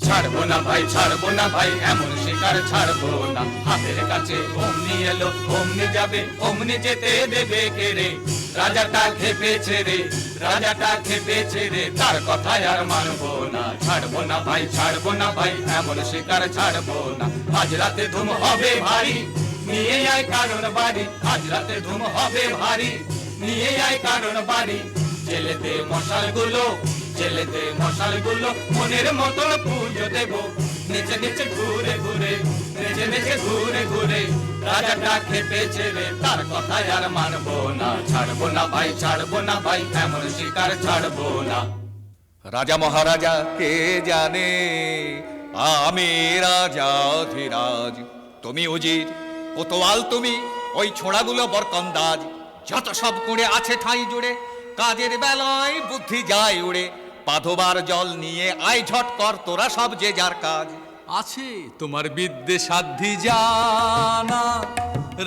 ছাড়বো না ভাই, ছাড়বো না ভাই, এমন শিকার ছাড়বো না। হাতের কাছে অমনি এলো, অমনি যাবে, অমনি যেতে দেবে কে রে? রাজাটা খেপেছে রে, রাজাটা খেপেছে রে, তার কথায় আর মানবো না। ছাড়বো না ভাই, ছাড়বো না ভাই, এমন শিকার ছাড়বো না। আজ রাতে ধুম হবে ভারী, নিয়ে আয় কারণ বাড়ি। আজ রাতে ধুম হবে ভারী, নিয়ে আয় কারণ বাড়ি। জেলেতে মশালগুলো, জেলেতে মশালগুলো, মনের মতন পুজো দেবো। নেচে নেচে ঘুরে ঘুরে, নেচে নেচে ঘুরে ঘুরে, রাজাটা খেপেছে রে, তার কথায় আর মানবো না। ছাড়বো না ভাই, ছাড়বো না ভাই, এমন শিকার ছাড়বো না। রাজা মহারাজা কে জানে, আমি রাজা অধিরাজ, তুমি উজির কোতোয়াল, তুমি ওই ছোড়াগুলো বরকন্দাজ। যত সব কুঁড়ে আছে ঠাঁই জুড়ে, কাজের বেলায় বুদ্ধি যায় উড়ে। পাধবার জল নিয়ে আয় ঝট কর তোরা সব যে যার কাজ। আছে তোমার বিদ্যে সাধ্যি জানা,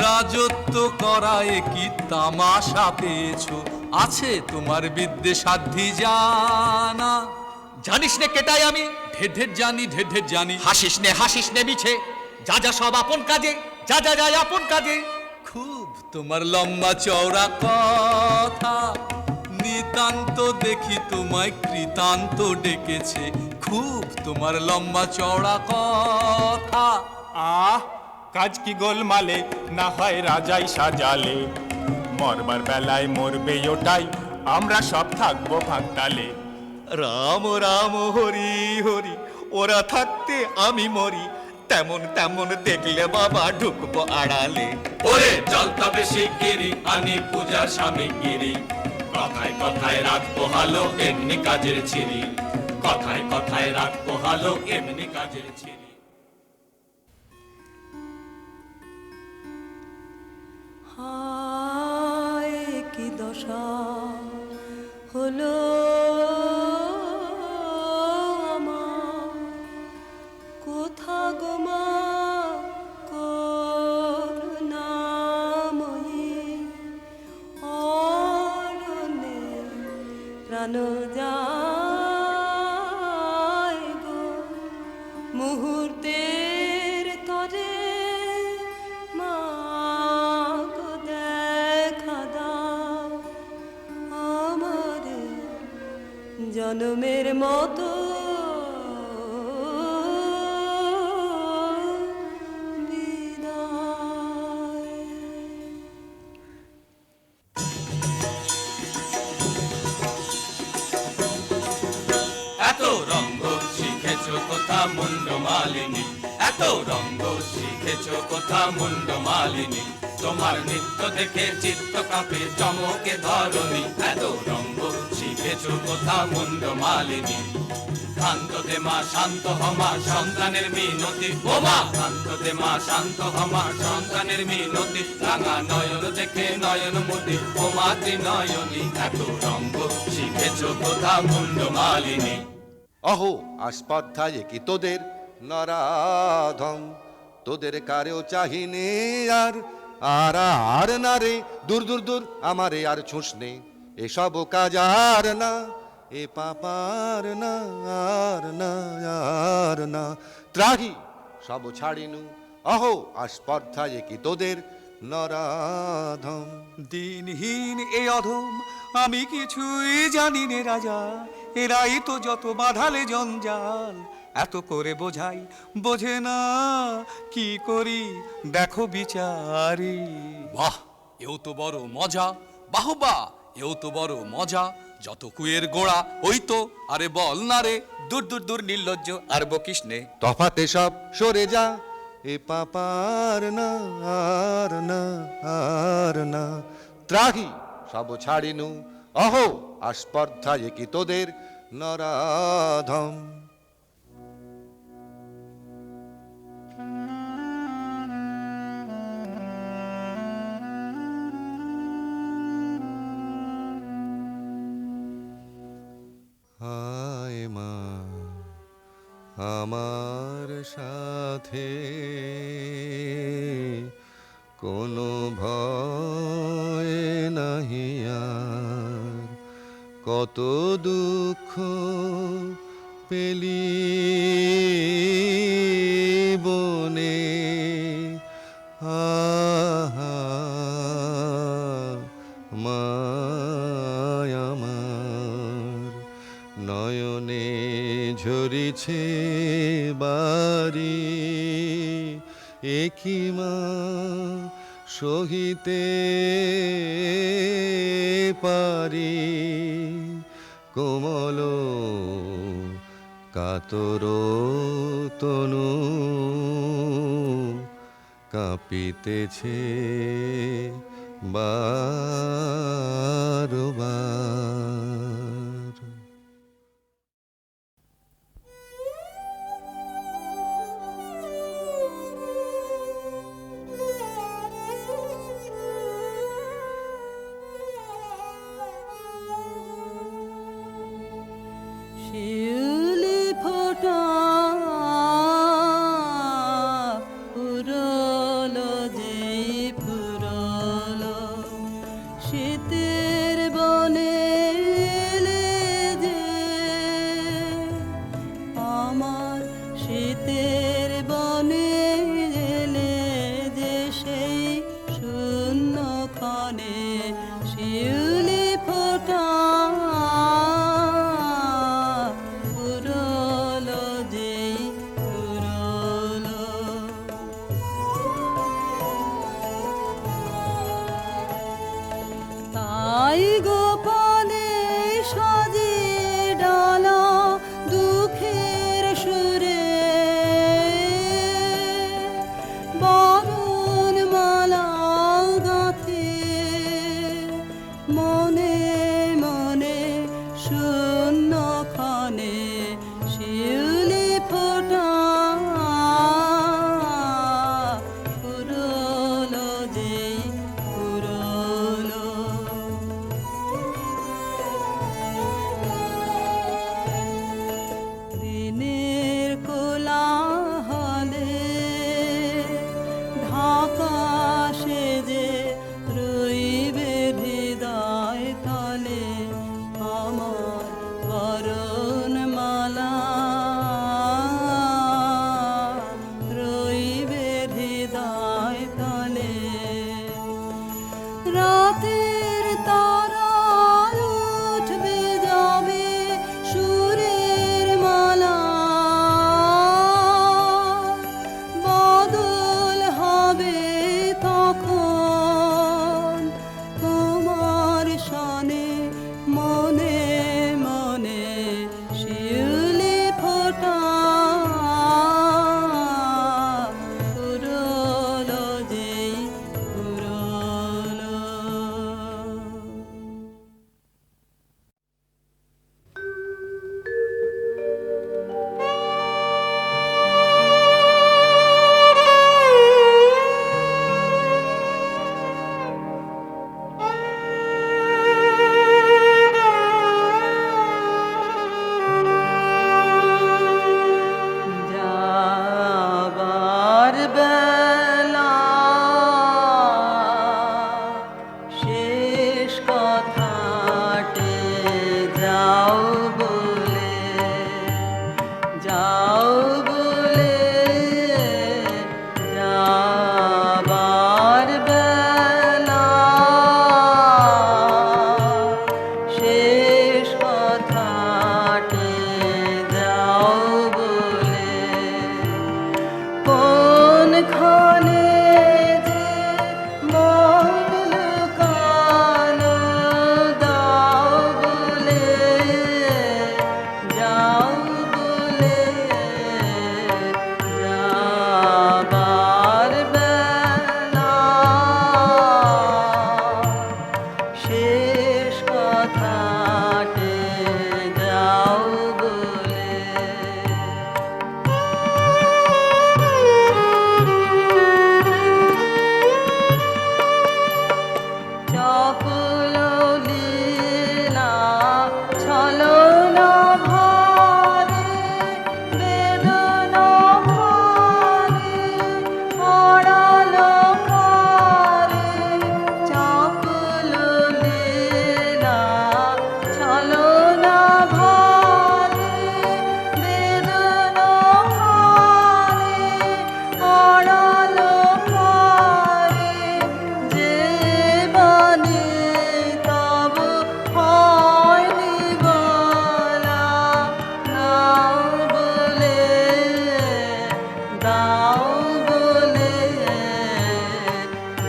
রাজত্ব করায় কি তামাশা পেয়েছো? আছে তোমার বিদ্যে সাধ্যি জানা। জানিস নে কেটাই আমি, ঢের ঢের জানি, ঢের ঢের জানি। হাসিস নে মিছে, যা যা সব আপন কাজে, যা যা যায় আপন কাজে। খুব তোমার লম্বা চওড়া কথা, নিতান্ত দেখি তোমায় কৃতান্ত ডেকেছে। খুব তোমার লম্বা চওড়া কথা। আহ, কাজ কি গোলমালে, না হয় রাজাই সাজালে। মরবার বেলায় মরবে ওটাই, আমরা সব থাকবো ফাঁকতালে। রাম রাম হরি হরি, ওরা থাকতে আমি মরি। তেমন তেমন দেখলে বাবা ঢুকবো আড়ালে। ওরে চল তবে শিগগিরি, আনি পূজার সামগ্রী। কথায় কথায় রাত পোহালো, এমনি কাজের ছিরি। কথায় কথায় রাত পোহালো, এমনি কাজের ছিরি। হায় কি দশা হলো আমার, কোথা গো মা করুণাময়ী, অরণ্যে প্রাণ যায় গো, মুহূর্তের তরে মা গো দেখা দাও আমারে, জনমের মতো এত রঙ্গ শিখেছো কোথা মুন্ড মালিনী, এত রঙ্গ শিখেছো কোথা মুন্ড মালিনী। তোমার নৃত্য দেখে চিত্ত কাঁপে চমকে ধরণী, এত রঙ্গ শিখেছো কোথা মুন্ড মালিনী। শান্ত দে মা শান্ত হমা সন্তানের মিনতি, বোমা শান্ত দে মা শান্ত হমা সন্তানের মিনতি, রাঙা নয়ন দেখে নয়ন মতি বোমা ত্রিনয়নী, এত রঙ্গ শিখেছো কোথা মুন্ড মালিনী। অহো আস্পর্ধায় কি তোদের নরাধম, তোদের কারেও চাহিনে আর আর আর না রে, দূর দূর দূর আমারে আর ছুঁস নে, এসব কাজ আর না, এ পাপার না আর না আর না, ত্রাহি সব ছাড়িনু। অহো আস্পর্ধায় কি তোদের নরাধম। দিনহীন এ অধম আমি কিছুই জানি নে রাজা, এরাই তো যত বাঁধালে জঞ্জাল, এত করে বোঝাই বোঝে না, কি করি দেখো বিচারি। বাহ, এও তো বড় মজা, বাহবা এও তো বড় মজা, যত কুয়ের গোড়া ওই তো, আরে বল না রে। দূর দূর দূর নির্লজ্জ আর বকিস নে, তফাতে সব সরে যা, এ পাপার না আর না আর না, ত্রাহি সব ছাড়িনু। অহো আস্পর্ধায় কি তোদের নরাধম। হায় মা আমার সাথে কোনো ভয় নাহি আর, কত দুঃখ পেলি বনে, আহা মায় আমার নয়নে ঝরিছে বাড়ি, একই মা সহিতে পারি, কোমল কাতর তনু কাঁপিতেছে বারবার। শিউলি ফোটা পুরলো যে পুরলো, শীতের বনে এলে যে আমার, শীতের বনে এলে যে সেই শূন্য ক্ষণে, শিউলি ফোটা তাই গোপনে সাজিয়ে ডালা দুঃখের সুরে, বরণ মালা গাঁথে মনে মনে শূন্য ক্ষণে, শিউলি ফোটা পুরলো যে পুরলো। দিনের কোলাহলে ঢাকা সেজে রইবে হৃদয় কথাটে যাও বলে, যাও বলে যাবার বেলা শেষ কথাটে যাও বলে কোনখানে যে মন লুকানো দাও বলে, যাও বলে যাবার বেলা শেষ কথাটে যাও বলে। চপল লীলা ছলনা ভরে বেদনা ভরে আড়ালো করে, চপল লীলা ছলনা ভরে বেদনা ভরে আড়ালো করে, যে বাণী তব হয়নি বলা, দাও বলে দাও বলে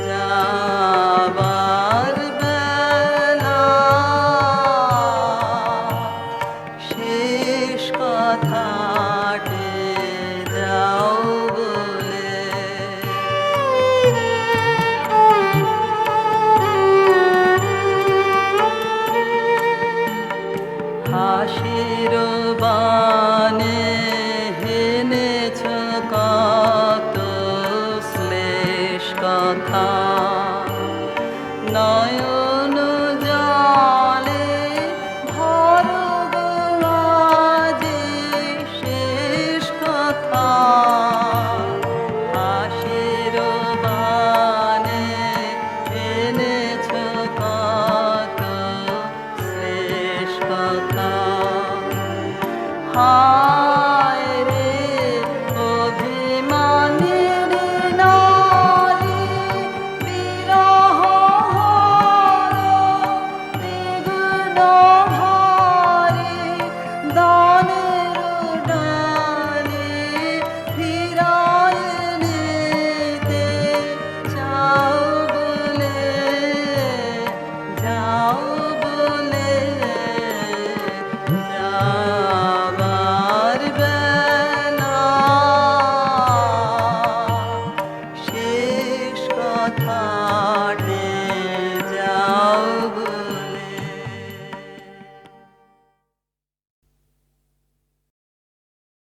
যাবার বেলা শেষ কথাটে যাও বলে। হাসির বানে হেনেছ কত শ্লেষ কথা, নয়ন জলে ভরো গো আজি শেষ কথা। হাসির বানে এনেছ কত শেষ কথা, হায় রে অভিমানের নারী বিরহ হর দ্বিগুণ